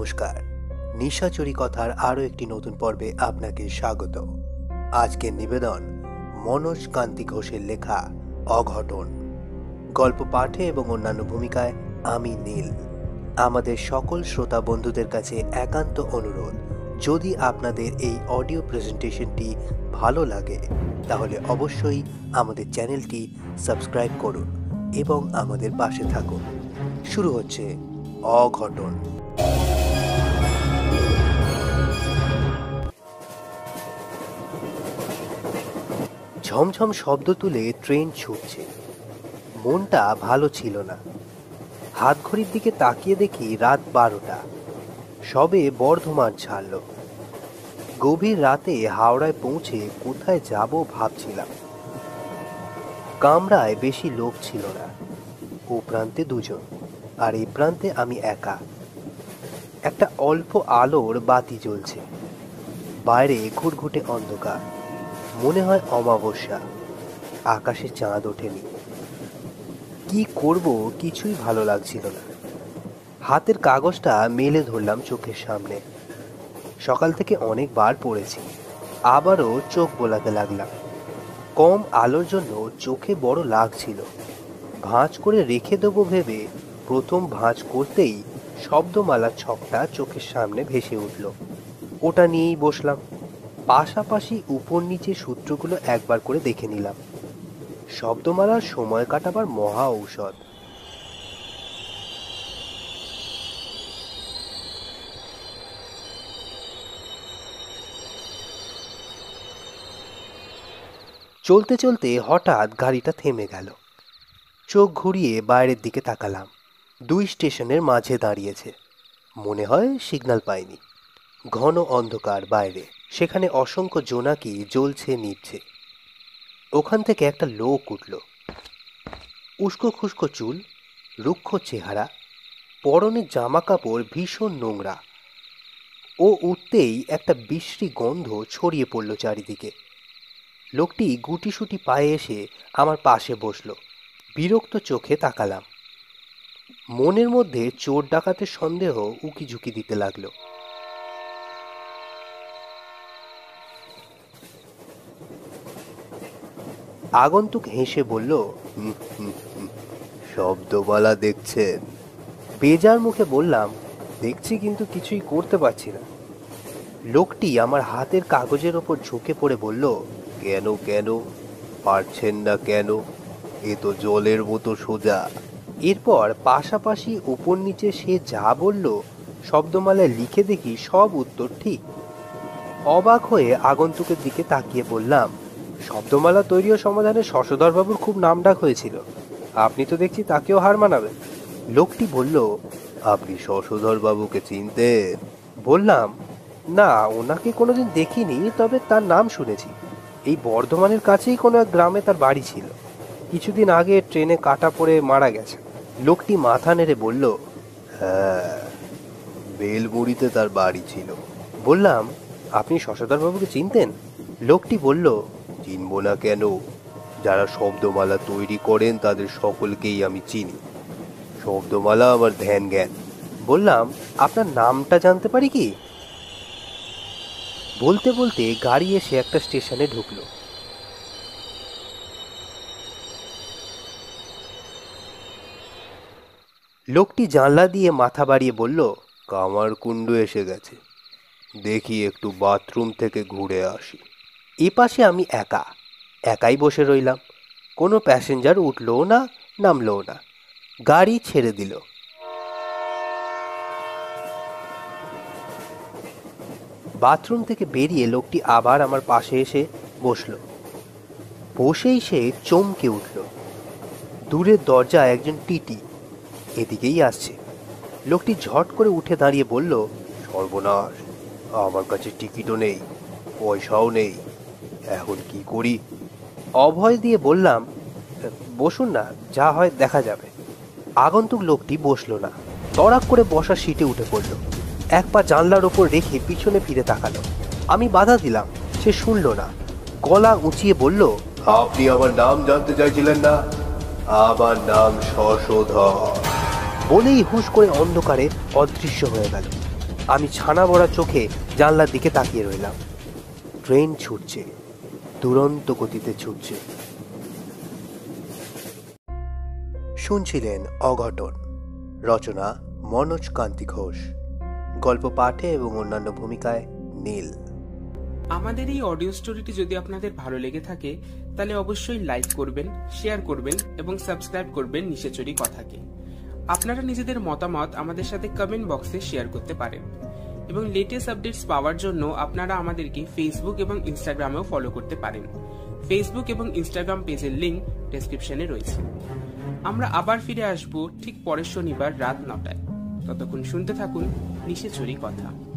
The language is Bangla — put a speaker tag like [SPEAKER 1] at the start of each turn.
[SPEAKER 1] নমস্কার, নিশাচরি কথার আরও একটি নতুন পর্বে আপনাকে স্বাগত। আজকের নিবেদন মনোজ কান্তি ঘোষের লেখা অঘটন। গল্প পাঠে এবং অন্যান্য ভূমিকায় আমি নীল। আমাদের সকল শ্রোতা বন্ধুদের কাছে একান্ত অনুরোধ, যদি আপনাদের এই অডিও প্রেজেন্টেশনটি ভালো লাগে তাহলে অবশ্যই আমাদের চ্যানেলটি সাবস্ক্রাইব করুন এবং আমাদের পাশে থাকুন। শুরু হচ্ছে অঘটন। ঝমঝম শব্দ তুলে ট্রেন ছুটছে। মনটা ভালো ছিল না। হাত ঘড়ির দিকে তাকিয়ে দেখি রাত 12টা। সবে বর্ধমান ছাড়ল। গভীর রাতে হাওড়ায় পৌঁছে কোথায় যাব ভাবছিলাম। কামরায় বেশি লোক ছিল না। ও প্রান্তে দুজন আর এই প্রান্তে আমি একা। একটা অল্প আলোর বাতি জ্বলছে। বাইরে ঘুটঘুটে অন্ধকার। মনে হয় অমাবস্যা। আকাশে চাঁদ ওঠেনি। কি করব কিছুই ভালো লাগছিল না। হাতের কাগজটা মেলে ধরলাম চোখের সামনে। সকাল থেকে অনেকবার পড়েছি। আবারও চোখ বোলাতে লাগলাম। কম আলোর জন্য চোখে বড় লাগছিল। ভাঁজ করে রেখে দেবো ভেবে প্রথম ভাঁজ করতেই শব্দমালার ছকটা চোখের সামনে ভেসে উঠল। ওটা নিয়েই বসলাম। পাশাপাশি উপর নিচে সূত্রগুলো একবার করে দেখে নিলাম। শব্দমালার সময় কাটাবার মহা ঔষধ। চলতে চলতে হঠাৎ গাড়িটা থেমে গেল। চোখ ঘুরিয়ে বাইরের দিকে তাকালাম। 2 স্টেশনের মাঝে দাঁড়িয়েছে। মনে হয় সিগন্যাল পায়নি। ঘন অন্ধকার বাইরে। সেখানে অসংখ্য জোনাকি জ্বলছে নিভছে। ওখান থেকে একটা লোক উঠল। উস্কো খুস্কো চুল, রুক্ষ চেহারা, পরনে জামা কাপড় ভীষণ নোংরা। ও উঠতেই একটা বিশ্রী গন্ধ ছড়িয়ে পড়ল চারিদিকে। লোকটি গুটিসুটি পায়ে এসে আমার পাশে বসল। বিরক্ত চোখে তাকালাম। মনের মধ্যে চোর ডাকাতের সন্দেহ উকিঝুঁকি দিতে লাগলো। আগন্তুক হেসে বলল, শব্দমালা দেখছেন? বেজার মুখে বললাম, দেখছি কিন্তু কিছুই করতে পারছি না। লোকটি আমার হাতের কাগজের ওপর ঝুঁকে পড়ে বলল, কেন কেন পারছেন না কেন? এ তো জলের মতো সোজা। এরপর পাশাপাশি উপর নিচে সে যা বলল শব্দমালায় লিখে দেখি সব উত্তর ঠিক। অবাক হয়ে আগন্তুকের দিকে তাকিয়ে বললাম, শব্দমালা তৈরি ও সমাধানে শশধরবাবুর খুব নামডাক হয়েছিল। আপনি তো দেখছি তাকেও হার মানাবেন। লোকটি বলল, আপনি শশধরবাবুকে চিনতেন? বললাম, না, ওনাকে কোনোদিন দেখিনি, তবে তার নাম শুনেছি। এই বর্ধমানের কাছেই কোনো এক গ্রামে তার বাড়ি ছিল। কিছুদিন আগে ট্রেনে কাটা পড়ে মারা গেছে। লোকটি মাথা নেড়ে বলল, হ্যাঁ, বেলমুড়িতে তার বাড়ি ছিল। বললাম, আপনি শশধরবাবুকে চিনতেন? লোকটি বলল, চিনব না কেন? যারা শব্দমালা তৈরি করেন তাদের সকলকেই আমি চিনি। শব্দমালা আমার ধ্যান জ্ঞান। বললাম, আপনার নামটা জানতে পারি কি? বলতে বলতে গাড়ি এসে একটা স্টেশনে ঢুকলো। লোকটি জানলা দিয়ে মাথা বাড়িয়ে বলল, কামারকুণ্ডু এসে গেছে, দেখি একটু বাথরুম থেকে ঘুরে আসি। এপাশে আমি একাই বসে রইলাম। কোনো প্যাসেঞ্জার উঠলো না, নামলো না। গাড়ি ছেড়ে দিল। বাথরুম থেকে বেরিয়ে লোকটি আবার আমার পাশে এসে বসল। বসেই সে চমকে উঠল। দূরের দরজায় একজন টিটি এদিকেই আসছে। লোকটি ঝট করে উঠে দাঁড়িয়ে বলল, সর্বনাশ, আমার কাছে টিকিটও নেই, পয়সাও নেই, এখন কি করি? অভয় দিয়ে বললাম, বসুন না, যা হয় দেখা যাবে। আগন্তুক লোকটি বসলো না। তড়াক করে বসার সিটে উঠে পড়ল। এক পা জানলার ওপর রেখে পিছনে ফিরে তাকালো। আমি বাধা দিলাম, সে শুনল না। গলা উঁচিয়ে বলল, আপনি আমার নাম জানতে চাইছিলেন না? আমার নাম শশধর। বলেই হুশ করে অন্ধকারে অদৃশ্য হয়ে গেল। আমি ছানা ভরা চোখে জানলার দিকে তাকিয়ে রইলাম। ট্রেন ছুটছে, দুরন্ত গতিতে ছুটছে। শুনছিলেন অঘটন, রচনা মনোজ কান্তি ঘোষ, গল্প পাঠে এবং অন্যান্য ভূমিকায় নীল।
[SPEAKER 2] আমাদের এই অডিও স্টোরিটি যদি আপনাদের ভালো লেগে থাকে তাহলে অবশ্যই লাইক করবেন, শেয়ার করবেন এবং সাবস্ক্রাইব করবেন নিশাচরি কথাকে। আপনারা নিজেদের মতামত আমাদের সাথে কমেন্ট বক্সে শেয়ার করতে পারেন এবং লেটেস্ট আপডেটস পাওয়ার জন্য আপনারা আমাদেরকে ফেসবুক এবং ইনস্টাগ্রামেও ফলো করতে পারেন। ফেসবুক এবং ইনস্টাগ্রাম পেজের লিংক ডেসক্রিপশনে রয়েছে। আমরা আবার ফিরে আসবো ঠিক পরের শনিবার রাত 9টায়। ততক্ষণ শুনতে থাকুন নিশাচরি কথা।